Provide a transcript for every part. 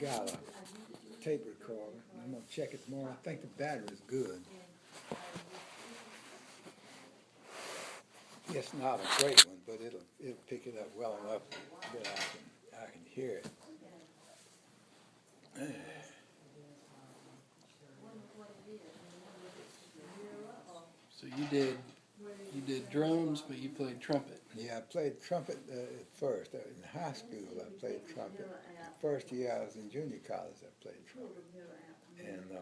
got a tape recorder. I'm gonna check it tomorrow. I think the battery's good. It's not a great one, but it'll pick it up well enough that I can hear it. So you did drums, but you played trumpet. Yeah, I played trumpet at first. In high school, I played trumpet. The first year I was in junior college, I played trumpet. And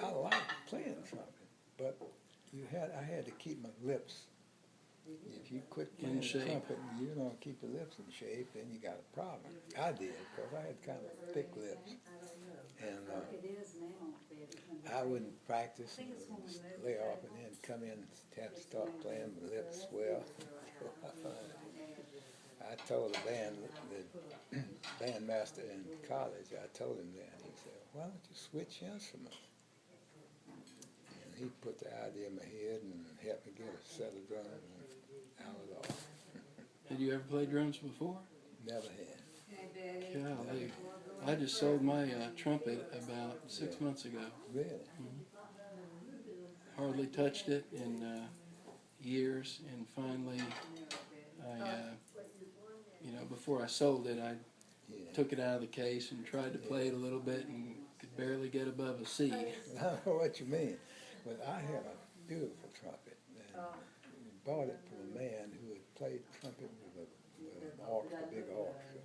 I liked playing trumpet, but I had to keep my lips. If you quit playing trumpet and you don't keep your lips in shape, then you got a problem. I did, because I had kind of thick lips. And I wouldn't practice and lay off and then come in and have to start playing, my lips swell. I told the bandmaster in college, I told him that. He said, why don't you switch instruments? And he put the idea in my head and helped me get a set of drums, and I was off. Had you ever played drums before? Never had. Golly. I just sold my trumpet about 6 months ago. Really? Mm-hmm. Hardly touched it in years, and finally, before I sold it, I took it out of the case and tried to play it a little bit and could barely get above a C. I don't know what you mean, but I have a beautiful trumpet. And we bought it from a man who had played trumpet with an orchestra, a big orchestra.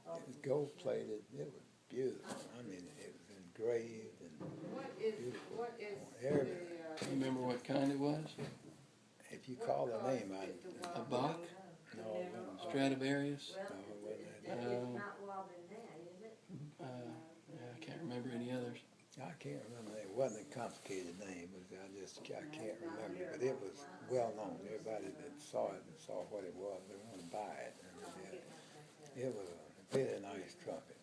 It was gold-plated. It was beautiful. I mean, it was engraved and beautiful. Everything. Do you remember what kind it was? If you call the name, A Bach? No, it wasn't. Stradivarius? No, it wasn't. I can't remember any others. I can't remember. It wasn't a complicated name. I can't remember. But it was well known. Everybody that saw it and saw what it was, they wanted to buy it. And it was a very nice trumpet.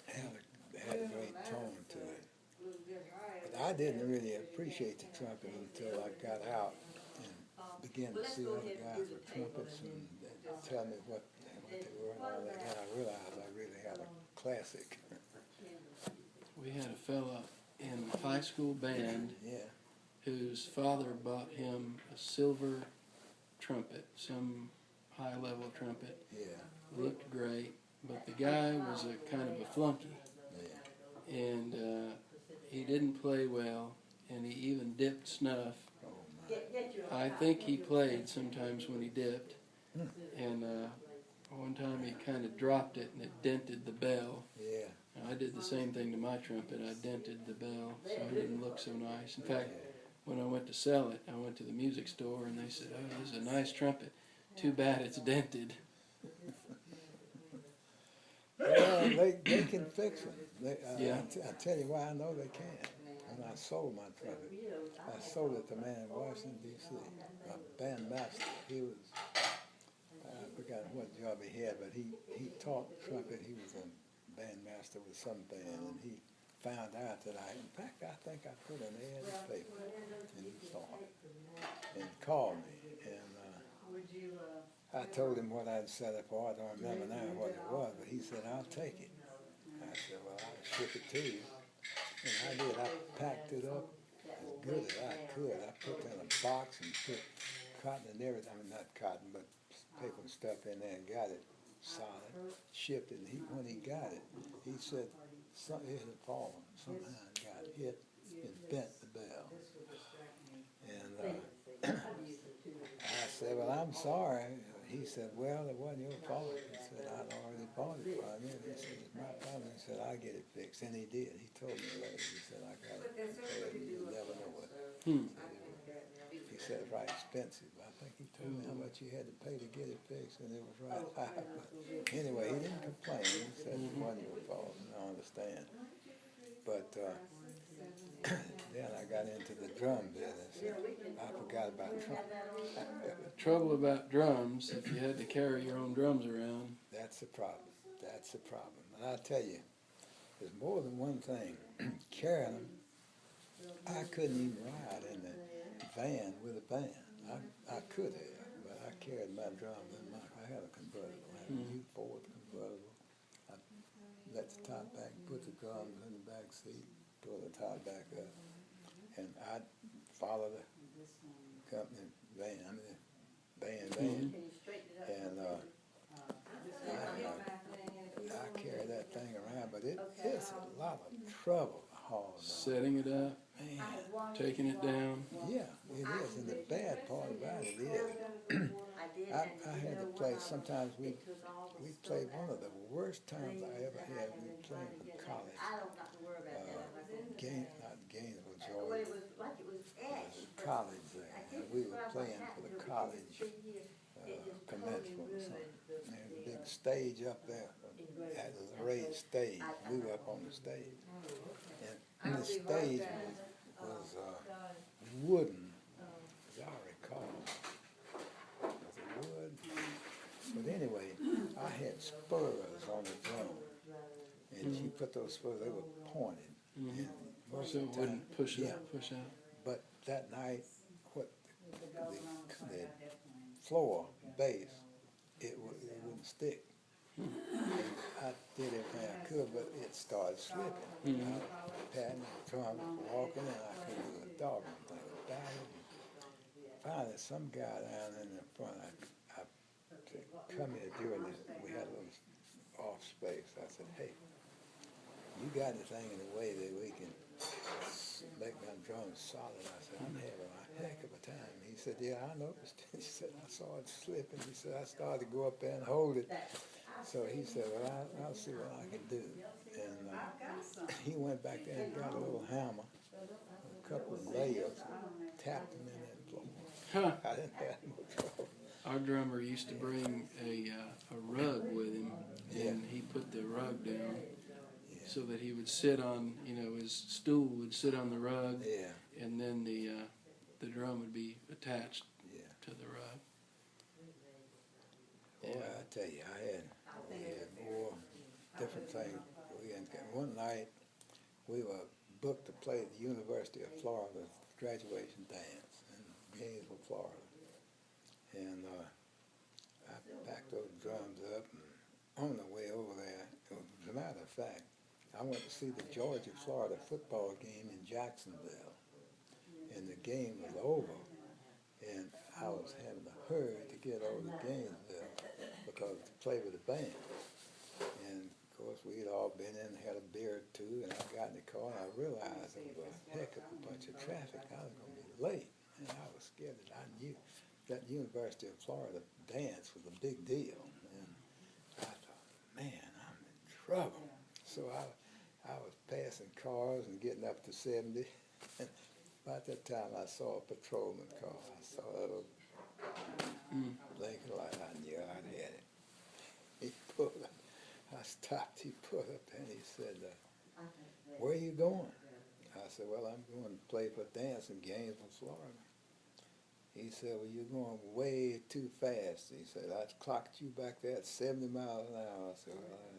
Had a great tone to it. But I didn't really appreciate the trumpet until I got out and began to see other guys with trumpets and tell me what they were and all that. And I realized I really had a classic. We had a fella in the high school band whose father bought him a silver trumpet, some high-level trumpet. Looked great, but the guy was a kind of a flunky. And he didn't play well, and he even dipped snuff. I think he played sometimes when he dipped, and one time he kind of dropped it and it dented the bell. I did the same thing to my trumpet. I dented the bell so it didn't look so nice. In fact, when I went to sell it, I went to the music store and they said, "Oh, this is a nice trumpet. Too bad it's dented." Well, they can fix them. I tell you why I know they can. When I sold my trumpet, I sold it to a man in Washington, D.C., a bandmaster. He was, I forgot what job he had, but he taught trumpet. He was a bandmaster with some band, and he found out that in fact, I think I put an ad in the paper, and he saw it, and called me, and I told him what I'd set it for. I don't remember now what it was, but he said, "I'll take it." I said, "Well, I'll ship it to you." And I did. I packed it up as good as I could. I put it in a box and put cotton and everything. I mean, not cotton, but paper and stuff in there and got it solid. Shipped it. And when he got it, he said it had fallen. Somehow it got hit and bent the bell. And I said, "Well, I'm sorry." He said, "Well, it wasn't your fault." He said, "I'd already bought it from you." He said, "It's my problem." He said, "I'll get it fixed." And he did. He told me later. He said, "I got it repaired. You'll never know it." He said it's right expensive. I think he told me how much he had to pay to get it fixed, and it was right high. But anyway, he didn't complain. He said it wasn't your fault, and I understand. But then I got into the drum business. I forgot about drums. The trouble about drums, if you had to carry your own drums around. That's the problem. That's the problem. And I tell you, there's more than one thing. Carrying them, I couldn't even ride in the van with a band. I could have, but I carried my drums in my, I had a convertible, I had a new Ford convertible. I let the top back, put the drums in the back seat, pull the top back up, and I'd follow the company van, and I carry that thing around, but it's a lot of trouble hauling on. Setting it up, Man, taking it down. yeah, it is, and the bad part about it is, I had to play, sometimes we played one of the worst times I ever had, we were playing from college. Not Gainesville, Georgia. It was college there, and we were playing for the college commencement or something. And there was a big stage up there, it was a raised stage. We were up on the stage. And the stage was wooden, as I recall. It was wood. But anyway, I had spurs on the drum. And she put those spurs, they were pointed. And most So of it the time, wouldn't push up, push out. but that night, what the floor, bass, it wouldn't stick. And I did everything I could, but it started slipping. I was patting the drum, walking, and I couldn't do a doggone thing about it. Finally, some guy down in the front, I come here during this, we had a little off space. I said, hey, you got anything in the way that we can make my drums solid? I said, I'm having a heck of a time. He said, yeah, I noticed. He said, I saw it slipping. He said, I started to go up there and hold it. So he said, well, I'll see what I can do. And he went back there and got a little hammer, a couple of layers, tapped them in that floor. Huh. I didn't have no trouble. Our drummer used to bring a rug with him, and he put the rug down so that he would sit on, his stool would sit on the rug, and then the drum would be attached to the rug. Boy, I tell you, we had more different things. One night, we were booked to play at the University of Florida's graduation dance in Gainesville, Florida. And I packed those drums up, and on the way over there, as a matter of fact, I went to see the Georgia-Florida football game in Jacksonville, and the game was over, and I was having to hurry to get over to Gainesville because to play with the band. And of course, we'd all been in, had a beer or two, and I got in the car, and I realized there was a heck of a bunch of traffic. I was going to be late, and I was scared that I knew that University of Florida dance was a big deal. And I thought, man, I'm in trouble. So I was passing cars and getting up to 70. And about that time, I saw a patrolman car. I saw that little blinking light. I knew I'd had it. He pulled up. I stopped. He pulled up and he said, where are you going? I said, well, I'm going to play for dance in Gainesville, Florida. He said, well, you're going way too fast. He said, I clocked you back there at 70 miles an hour. I said, well,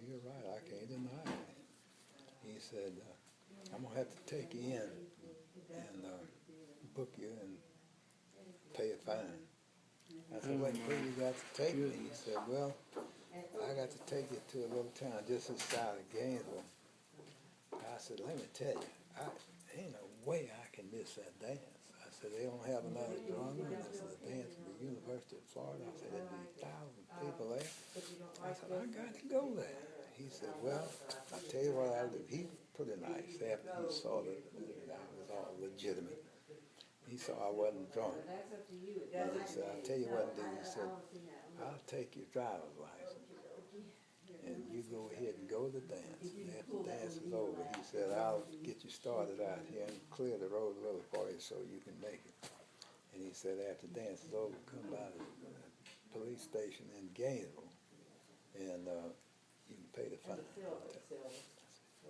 you're right. I can't deny it. He said, I'm going to have to take you in and book you and pay a fine. I said, where you got to take me? He said, well, I got to take you to a little town just outside of Gainesville. I said, let me tell you, ain't no way I can miss that dance. I said, they don't have another drummer. This is a dance at the University of Florida. I said, there'd be 1,000 people there. I said, I got to go there. He said, well, I'll tell you what I'll do. He pretty nice after he saw that I was all legitimate. He saw I wasn't drunk. And he said, I'll tell you what I'll do. He said, I'll take your driver's license. And you go ahead and go to the dance. And after the dance is over, he said, I'll get you started out here and clear the road a little for you so you can make it. And he said, after the dance is over, come by the police station in Gainesville and you can pay the fine. I said,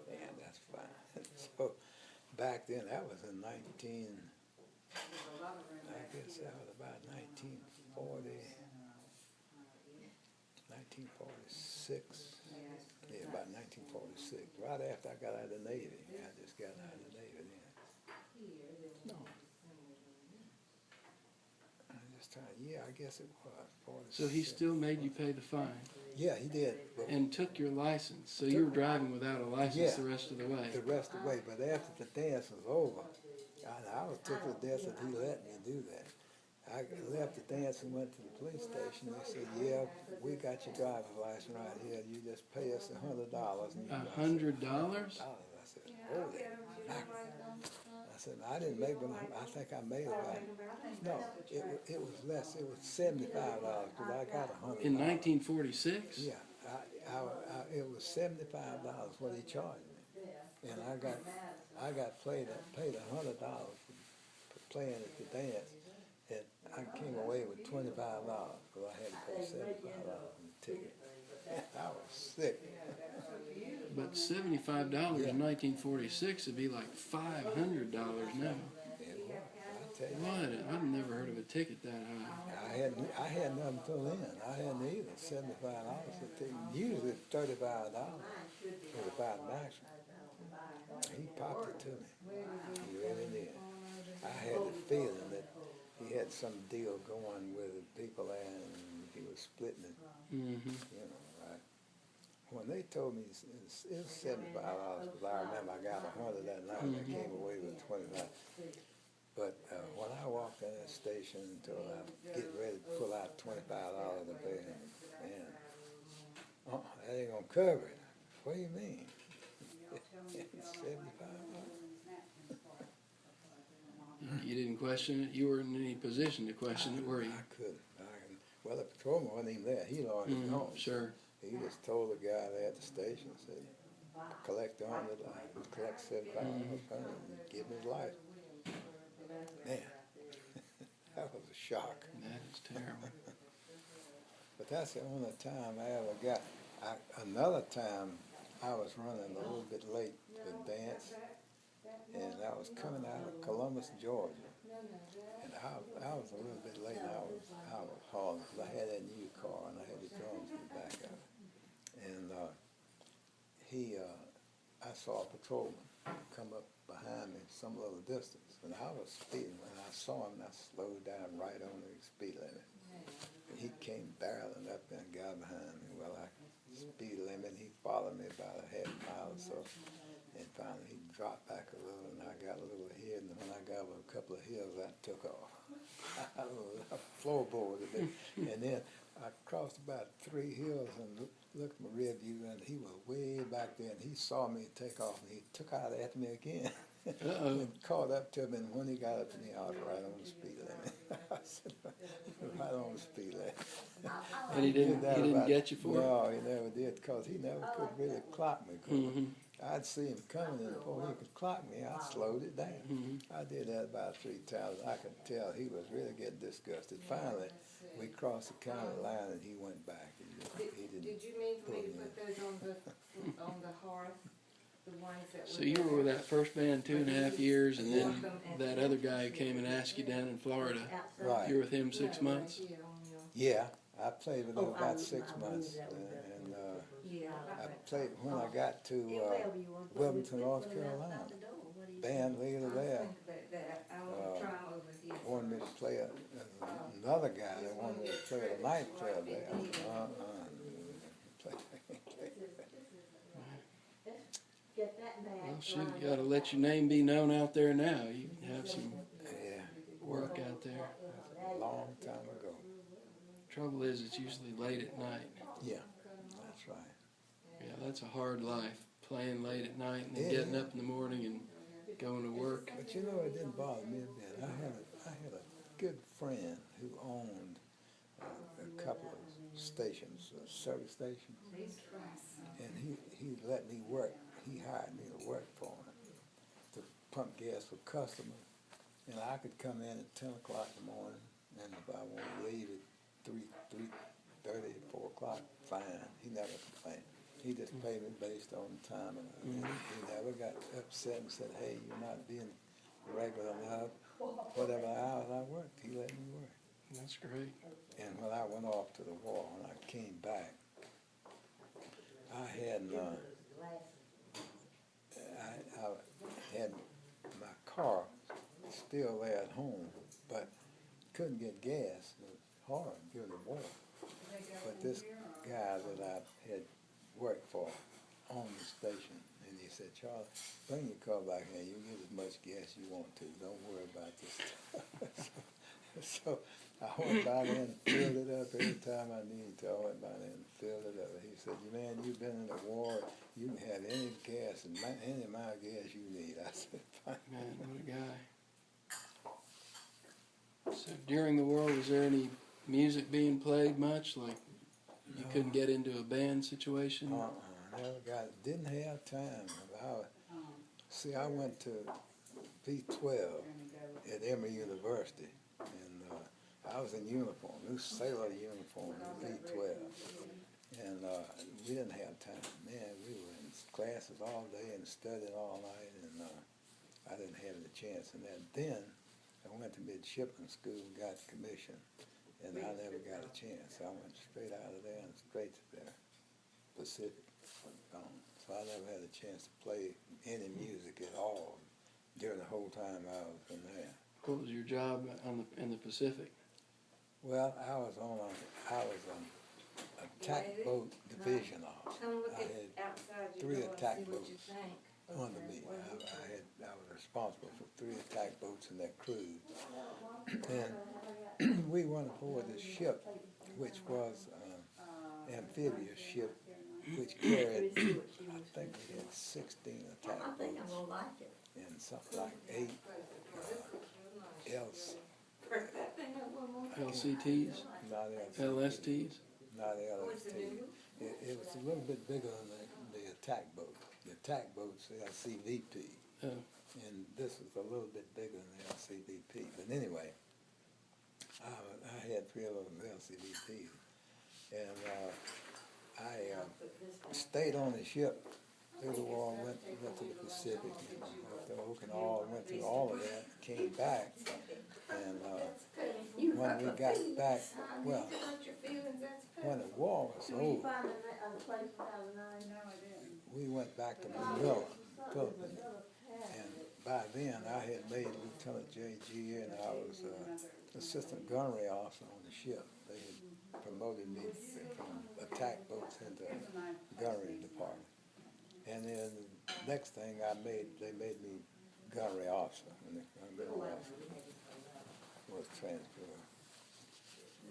man, that's fine. So back then, that was in I guess that was about 1946. Yeah, about 1946. Right after I got out of the Navy. I just got out of the Navy then. No. I just yeah, I guess it was. So he 46. still made you pay the fine Yeah, he did. But and took your license. So you were driving without a license Yeah. the rest of the way. the rest of the way, but after the dance was over, I was tickled to death that he let me do that. I left the dance and went to the police station. They said, "Yeah, we got your driver's license right here. You just pay us $100." $100? I said, "Holy mackerel." I said, "I didn't make, but I think I made about, no, it was less. It was $75 because I got $100." In 1946? Yeah, it was $75 what he charged me, and I got paid $100 for playing at the dance, and I came away with $25 because I had to pay $75 in the ticket. I was sick. But $75 in 1946 would be like $500 now. It was, I tell you. What? I've never heard of a ticket that high. I had nothing to fill in. I hadn't either. $75 a ticket. Usually $35 was about maximum. He popped it to me. He really did. I had the feeling that he had some deal going with the people there, and he was splitting it. Mm-hmm. You know, right? When they told me it was $75, because I remember I got $100 that night, and I came away with $25. But when I walked in that station until I get ready to pull out $25 to pay him, man, that ain't gonna cover it. What do you mean? $75. You didn't question it? You weren't in any position to question it, were you? I couldn't. Well, the patrolman wasn't even there. He'd already gone. Sure. He just told the guy there at the station, said, collect $100, collect $75, and give him his life. Man, that was a shock. That is terrible. But that's the only time I ever got. Another time, I was running a little bit late to dance, and I was coming out of Columbus, Georgia. And I was a little bit late. I was hauling because I had that new car and I had the drums in the back of it. And I saw a patrolman come up behind me some little distance, and I was speeding. When I saw him, I slowed down right on the speed limit. And he came barreling up and got behind me. Well, I speed limit. He followed me about a half mile or so. And finally, he dropped back a little, and I got a little ahead. And when I got over a couple of hills, I took off. I floorboarded it. And then I crossed about 3 hills and looked at my rear view, and he was way back there. And he saw me take off, and he took out after me again. And caught up to me. And when he got up to me, I was right on the speed limit. I said, right on the speed limit. And he didn't get you for it? No, he never did, because he never could really clock me. I'd see him coming, and before he could clock me, I slowed it down. I did that about 3 times. I could tell he was really getting disgusted. Finally, we crossed the county line, and he went back. He didn't. Did you mean for me to put those on the hearth? The ones that So you were with that first band 2.5 years, and then that other guy came and asked you down in Florida. Right. You were with him 6 months? Yeah, I played with him about 6 months, and I played when I got to Wilmington, North Carolina. Band leader there wanted me to play another guy that wanted me to play at a nightclub there. Well, shoot, you ought to let your name be known out there now. You have some work out there. A long time ago. Trouble is, it's usually late at night. Yeah, that's right. Yeah, that's a hard life, playing late at night and then getting up in the morning and going to work. But you know, it didn't bother me a bit. I had a good friend who owned a couple of stations, service stations, and he let me work. He hired me to work for him to pump gas for customers, and I could come in at 10 o'clock in the morning, and if I wanted to leave at 3:30, 4 o'clock, fine. He never complained. He just paid me based on time, and he never got upset and said, "Hey, you're not being regular enough." Whatever hours I worked, he let me work. That's great. And when I went off to the war, when I came back, I had my car still there at home, but couldn't get gas. It was hard during the war. But this guy that I had worked for on the station, and he said, Charlie, bring your car back here. You get as much gas you want to. Don't worry about this stuff. So I went by there and filled it up every time I needed to. I went by there and filled it up. He said, man, you've been in the war. You can have any gas, and any amount of gas you need. I said, fine. Man, what a guy. So during the war, was there any music being played much? Like you couldn't get into a band situation? Never didn't have time. See, I went to B12 at Emory University, and I was in uniform, new sailor uniform in B12. And we didn't have time. Man, we were in classes all day and studying all night, and I didn't have any chance. And then I went to midshipman school and got commissioned, and I never got a chance. I went straight out of there and straight to the Pacific. So I never had a chance to play any music at all during the whole time I was in there. What was your job in the Pacific? Well, I was on attack boat division officer. I had 3 attack boats under me. I was responsible for 3 attack boats and their crews. And we went aboard this ship, which was an amphibious ship, which carried, I think we had 16 attack boats and something like 8 LCTs? Not LCTs. LSTs? Not LST. It was a little bit bigger than the attack boat. The attack boat's LCVP. Oh. And this was a little bit bigger than the LCVP. But anyway, I had 3 of those LCVPs. And I stayed on the ship through the war, went to the Pacific, went to Okinawa, went through all of that, came back. And when we got back, well, when the war was over, we went back to Manila, Philippines. And by then, I had made Lieutenant J.G. and I was assistant gunnery officer on the ship. They had promoted me from attack boats into gunnery department. And then the next thing they made me gunnery officer, and the gunnery officer was transferred.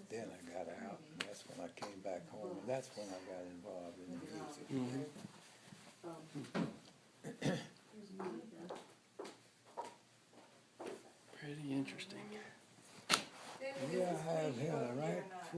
Then I got out, and that's when I came back home, and that's when I got involved in the music. Pretty interesting. Yeah, I have, right?